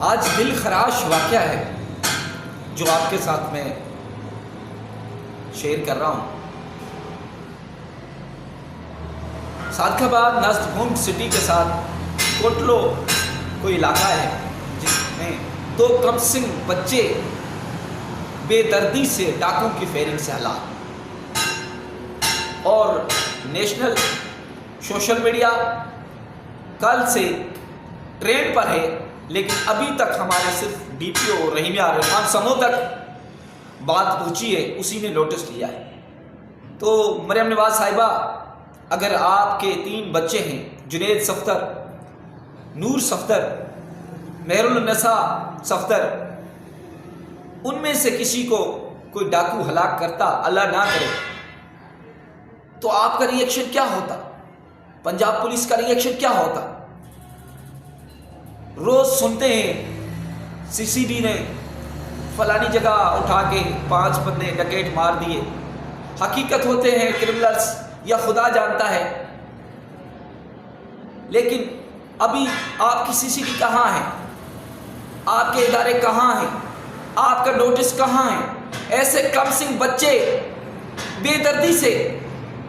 آج دل خراش واقعہ ہے جو آپ کے ساتھ میں شیئر کر رہا ہوں۔ صادق آباد نزد ہونٹ سٹی کے ساتھ کوٹلو کوئی علاقہ ہے جس میں دو کم سن بچے بے دردی سے ڈاکوں کی فائرنگ سے ہلاک، اور نیشنل سوشل میڈیا کل سے ٹرینڈ پر ہے، لیکن ابھی تک ہمارے صرف ڈی پی او رحیمیہ عرفان سمو تک بات پہنچی ہے، اسی نے نوٹس لیا ہے۔ تو مریم نواز صاحبہ، اگر آپ کے 3 بچے ہیں، جنید صفدر، نور صفدر، مہر النساء صفدر، ان میں سے کسی کو کوئی ڈاکو ہلاک کرتا، اللہ نہ کرے، تو آپ کا ری ایکشن کیا ہوتا؟ پنجاب پولیس کا ری ایکشن کیا ہوتا؟ روز سنتے ہیں سی سی ڈی نے فلانی جگہ اٹھا کے 5 بندے ڈکیٹ مار دیے، حقیقت ہوتے ہیں کرمنلز یا خدا جانتا ہے، لیکن ابھی آپ کی سی سی ڈی کہاں ہے؟ آپ کے ادارے کہاں ہیں؟ آپ کا نوٹس کہاں ہے؟ ایسے کم سن بچے بے دردی سے،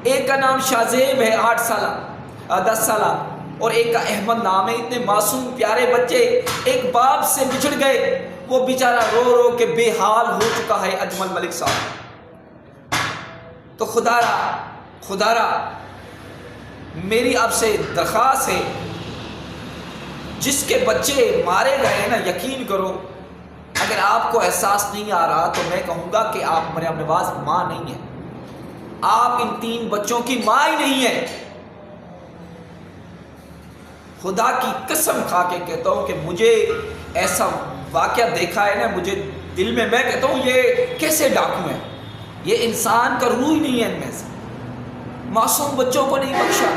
ایک کا نام شاہزیب ہے 8 سالہ 10 سالہ، اور ایک کا احمد نام ہے، اتنے معصوم پیارے بچے ایک باپ سے بچھڑ گئے، وہ بیچارہ رو رو کے بے حال ہو چکا ہے اجمل ملک صاحب۔ تو خدا را میری آپ سے درخواست ہے، جس کے بچے مارے گئے نا، یقین کرو اگر آپ کو احساس نہیں آ رہا تو میں کہوں گا کہ آپ مریم نواز ماں نہیں ہیں، آپ ان 3 بچوں کی ماں ہی نہیں ہیں۔ خدا کی قسم کھا کے کہتا ہوں کہ مجھے ایسا واقعہ دیکھا ہے نا، مجھے دل میں کہتا ہوں یہ کیسے ڈاکو ہیں، یہ انسان کا روح ہی نہیں ہے ان میں سے، معصوم بچوں کو نہیں بخشا۔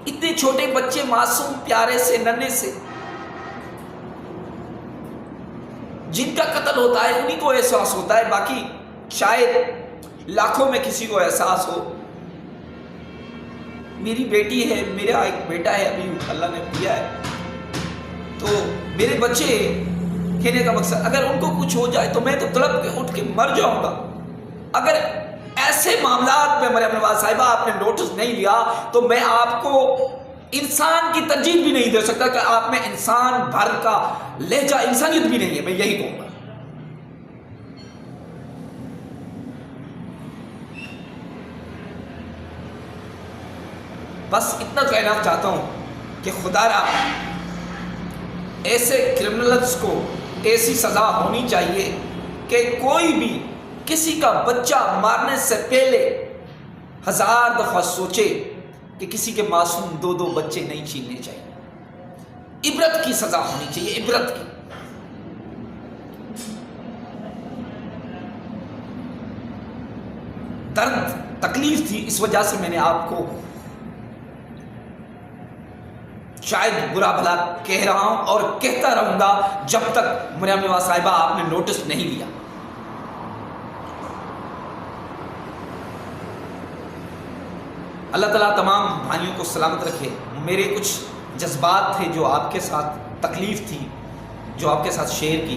اتنے چھوٹے بچے معصوم پیارے سے ننھے سے، جن کا قتل ہوتا ہے انہی کو احساس ہوتا ہے، باقی شاید لاکھوں میں کسی کو احساس ہو۔ میری بیٹی ہے، میرا ایک بیٹا ہے، ابھی اللہ نے دیا ہے، تو میرے بچے کہنے کا مقصد اگر ان کو کچھ ہو جائے تو میں تو تڑپ کے اٹھ کے مر جاؤں گا۔ اگر ایسے معاملات میں مریم نواز صاحبہ آپ نے نوٹس نہیں لیا تو میں آپ کو انسان کی ترجیح بھی نہیں دے سکتا کہ آپ میں انسان بھر کا لہجہ انسانیت بھی نہیں ہے، میں یہی کہوں گا۔ بس اتنا کہنا چاہتا ہوں کہ خدا را ایسے کرمنلز کو ایسی سزا ہونی چاہیے کہ کوئی بھی کسی کا بچہ مارنے سے پہلے 1000 دفعہ سوچے کہ کسی کے معصوم 2 بچے نہیں چھیننے چاہیے۔ عبرت کی سزا ہونی چاہیے، عبرت کی۔ درد تکلیف تھی، اس وجہ سے میں نے آپ کو شاید برا بھلا کہہ رہا ہوں اور کہتا رہوں گا جب تک مریم نواز صاحبہ آپ نے نوٹس نہیں لیا۔ اللہ تعالیٰ تمام بھائیوں کو سلامت رکھے۔ میرے کچھ جذبات تھے جو آپ کے ساتھ، تکلیف تھی جو آپ کے ساتھ شیئر کی۔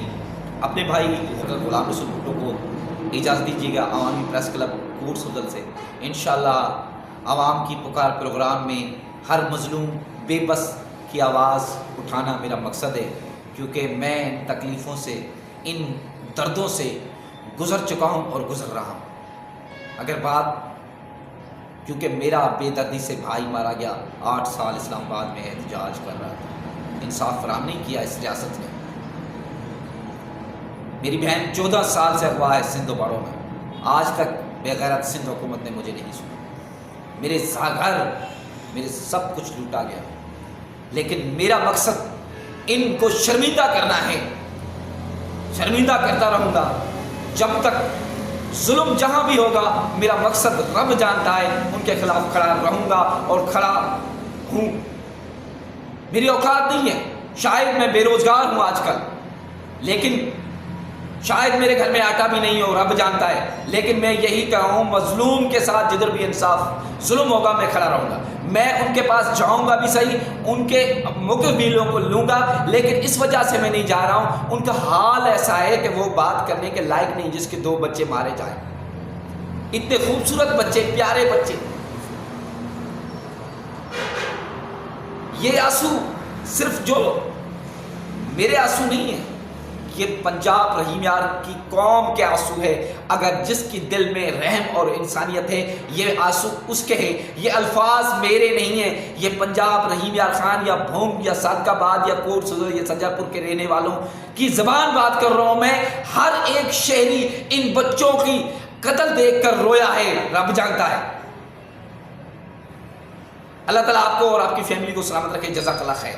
اپنے بھائی حضرت غلام رسول بھٹو کو اجازت دیجیے گا عوامی پریس کلب کوٹ سدل سے انشاءاللہ عوام کی پکار پروگرام میں ہر مظلوم بے بس کی آواز اٹھانا میرا مقصد ہے، کیونکہ میں ان تکلیفوں سے، ان دردوں سے گزر چکا ہوں اور گزر رہا ہوں۔ اگر بات، کیونکہ میرا بے دردی سے بھائی مارا گیا، 8 سال اسلام آباد میں احتجاج کر رہا تھا، انصاف فراہم نہیں کیا اس ریاست نے۔ میری بہن 14 سال سے اغوا ہے سندھ و باڑوں میں، آج تک بغیرت سندھ حکومت نے مجھے نہیں سنا، میرے گھر میرے سب کچھ لوٹا گیا، لیکن میرا مقصد ان کو شرمندہ کرنا ہے، شرمندہ کرتا رہوں گا جب تک ظلم جہاں بھی ہوگا۔ میرا مقصد رب جانتا ہے، ان کے خلاف کھڑا رہوں گا اور کھڑا ہوں۔ میری اوقات نہیں ہے، شاید میں بے روزگار ہوں آج کل، لیکن شاید میرے گھر میں آٹا بھی نہیں ہو، رب جانتا ہے، لیکن میں یہی کہا ہوں مظلوم کے ساتھ جدھر بھی انصاف ظلم ہوگا میں کھڑا رہوں گا، میں ان کے پاس جاؤں گا بھی صحیح، ان کے مقبلوں کو لوں گا، لیکن اس وجہ سے میں نہیں جا رہا ہوں ان کا حال ایسا ہے کہ وہ بات کرنے کے لائق نہیں جس کے 2 بچے مارے جائیں، اتنے خوبصورت بچے، پیارے بچے۔ یہ آنسو صرف جو میرے آنسو نہیں ہیں، یہ پنجاب رحیم یار کی قوم کے آنسو ہے، اگر جس کی دل میں رحم اور انسانیت ہے یہ آنسو اس کے ہیں، یہ الفاظ میرے نہیں ہیں، یہ پنجاب رحیم یار خان یا بھونگ یا صادق آباد یا کوٹ سدر یا سجا پور کے رہنے والوں کی زبان بات کر رہا ہوں میں۔ ہر ایک شہری ان بچوں کی قتل دیکھ کر رویا ہے، رب جانتا ہے۔ اللہ تعالیٰ آپ کو اور آپ کی فیملی کو سلامت رکھے، جزاک اللہ خیر۔